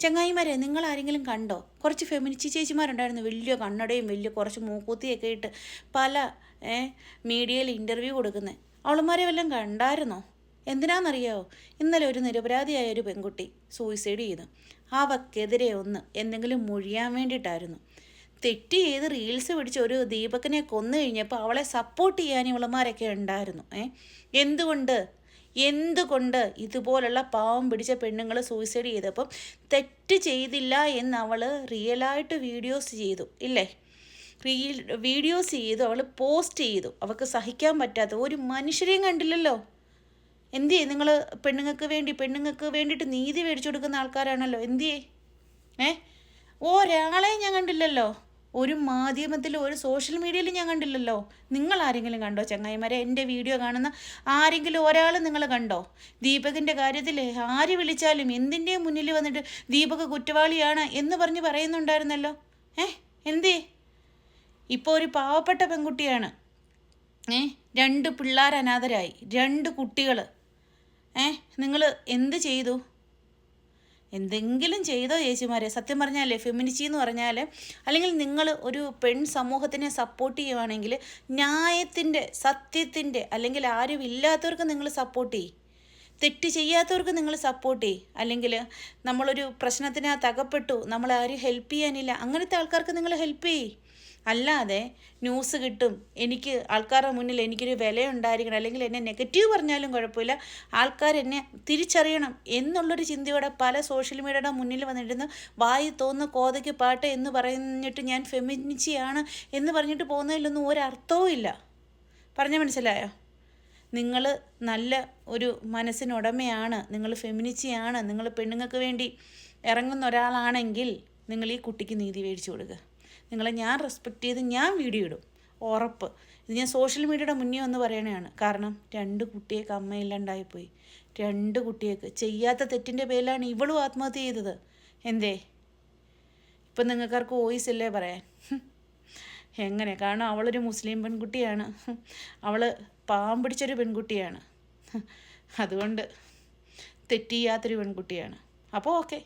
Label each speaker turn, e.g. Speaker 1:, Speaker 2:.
Speaker 1: ചങ്ങായിമാരെ, നിങ്ങൾ ആരെങ്കിലും കണ്ടോ? കുറച്ച് ഫെമിനിസ്റ്റ് ചേച്ചിമാരുണ്ടായിരുന്നു, വലിയ കണ്ണടയും വലിയ കുറച്ച് മൂക്കൂത്തിയൊക്കെ ഇട്ട് പല മീഡിയയിൽ ഇൻ്റർവ്യൂ കൊടുക്കുന്നത്. അവളുമാരെ വല്ലതും കണ്ടായിരുന്നോ? എന്തിനാണെന്നറിയാവോ? ഇന്നലെ ഒരു നിരപരാധിയായ ഒരു പെൺകുട്ടി സൂയിസൈഡ് ചെയ്തു. അവക്കെതിരെ ഒന്ന് എന്തെങ്കിലും മൊഴിയാൻ വേണ്ടിയിട്ടായിരുന്നു. തെറ്റ് ചെയ്ത് റീൽസ് പിടിച്ച് ഒരു ദീപകിനെ കൊന്നു കഴിഞ്ഞപ്പോൾ അവളെ സപ്പോർട്ട് ചെയ്യാൻ ഇവളുമാരൊക്കെ ഉണ്ടായിരുന്നു. എന്തുകൊണ്ട് ഇതുപോലുള്ള പാവം പിടിച്ച പെണ്ണുങ്ങൾ സൂയിസൈഡ് ചെയ്തപ്പം തെറ്റ് ചെയ്തില്ല എന്ന് അവൾ റിയലായിട്ട് വീഡിയോസ് ചെയ്തു ഇല്ലേ? വീഡിയോസ് ചെയ്തു, അവൾ പോസ്റ്റ് ചെയ്തു. അവൾക്ക് സഹിക്കാൻ പറ്റാത്ത ഒരു മനുഷ്യരെയും കണ്ടില്ലല്ലോ. എന്തിയേ നിങ്ങൾ? പെണ്ണുങ്ങൾക്ക് വേണ്ടിയിട്ട് നീതി മേടിച്ചു കൊടുക്കുന്ന ആൾക്കാരാണല്ലോ. എന്തിയേ? ഒരാളെയും ഞാൻ കണ്ടില്ലല്ലോ. ഒരു മാധ്യമത്തിലും ഒരു സോഷ്യൽ മീഡിയയിലും ഞാൻ കണ്ടില്ലല്ലോ. നിങ്ങൾ ആരെങ്കിലും കണ്ടോ ചങ്ങായിമാരെ? എൻ്റെ വീഡിയോ കാണുന്ന ആരെങ്കിലും ഒരാൾ നിങ്ങൾ കണ്ടോ? ദീപകിൻ്റെ കാര്യത്തിൽ ആര് വിളിച്ചാലും എന്തിൻ്റെയും മുന്നിൽ വന്നിട്ട് ദീപക് കുറ്റവാളിയാണ് എന്ന് പറഞ്ഞ് പറയുന്നുണ്ടായിരുന്നല്ലോ. എന്തേ? ഇപ്പോൾ ഒരു പാവപ്പെട്ട പെൺകുട്ടിയാണ്. 2 പിള്ളേർ അനാഥരായി, 2 കുട്ടികൾ. നിങ്ങൾ എന്ത് ചെയ്തു? എന്തെങ്കിലും ചെയ്തോ ചേച്ചിമാരെ? സത്യം പറഞ്ഞാലേ ഫെമിനിറ്റി എന്ന് പറഞ്ഞാൽ, അല്ലെങ്കിൽ നിങ്ങൾ ഒരു പെൺ സമൂഹത്തിനെ സപ്പോർട്ട് ചെയ്യുവാണെങ്കിൽ ന്യായത്തിൻ്റെ, സത്യത്തിൻ്റെ, അല്ലെങ്കിൽ ആരും ഇല്ലാത്തവർക്ക് നിങ്ങൾ സപ്പോർട്ട് ചെയ്യും, തെറ്റ് ചെയ്യാത്തവർക്ക് നിങ്ങൾ സപ്പോർട്ട് ചെയ്യും. അല്ലെങ്കിൽ നമ്മളൊരു പ്രശ്നത്തിനകത്ത് അകപ്പെട്ടു, നമ്മളാരും ഹെൽപ്പ് ചെയ്യാനില്ല, അങ്ങനത്തെ ആൾക്കാർക്ക് നിങ്ങൾ ഹെൽപ്പ് ചെയ്യും. അല്ലാതെ ന്യൂസ് കിട്ടും, എനിക്ക് ആൾക്കാരുടെ മുന്നിൽ എനിക്കൊരു വിലയുണ്ടായിരിക്കണം, അല്ലെങ്കിൽ എന്നെ നെഗറ്റീവ് പറഞ്ഞാലും കുഴപ്പമില്ല, ആൾക്കാരെന്നെ തിരിച്ചറിയണം എന്നുള്ളൊരു ചിന്തയോടെ പല സോഷ്യൽ മീഡിയയുടെ മുന്നിൽ വന്നിരുന്ന് വായി തോന്നുന്ന കോതയ്ക്ക് പാട്ട് എന്ന് പറഞ്ഞിട്ട് ഞാൻ ഫെമിനിറ്റിയാണ് എന്ന് പറഞ്ഞിട്ട് പോകുന്നതിലൊന്നും ഒരർത്ഥവും ഇല്ല. പറഞ്ഞാൽ മനസ്സിലായോ? നിങ്ങൾ നല്ല ഒരു മനസ്സിനുടമയാണ്, നിങ്ങൾ ഫെമിനിറ്റിയാണ്, നിങ്ങൾ പെണ്ണുങ്ങൾക്ക് വേണ്ടി ഇറങ്ങുന്ന ഒരാളാണെങ്കിൽ നിങ്ങൾ ഈ കുട്ടിക്ക് നീതി മേടിച്ചു കൊടുക്കുക. നിങ്ങളെ ഞാൻ റെസ്പെക്റ്റ് ചെയ്ത് ഞാൻ വീഡിയോ ഇടും, ഉറപ്പ്. ഇത് ഞാൻ സോഷ്യൽ മീഡിയയുടെ മുന്നേ ഒന്ന് പറയണതാണ്. കാരണം 2 കുട്ടിയേക്ക് അമ്മയില്ലാണ്ടായിപ്പോയി. 2 കുട്ടിയേക്ക് ചെയ്യാത്ത തെറ്റിൻ്റെ പേരിലാണ് ഇവളും ആത്മഹത്യ ചെയ്തത്. എന്തേ? ഇപ്പം നിങ്ങൾക്കാർക്ക് വോയിസ് ഇല്ലേ പറയാൻ? എങ്ങനെ? കാരണം അവളൊരു മുസ്ലിം പെൺകുട്ടിയാണ്, അവൾ പാവം പിടിച്ചൊരു പെൺകുട്ടിയാണ്, അതുകൊണ്ട് തെറ്റ് ചെയ്യാത്തൊരു പെൺകുട്ടിയാണ്. അപ്പോൾ ഓക്കെ.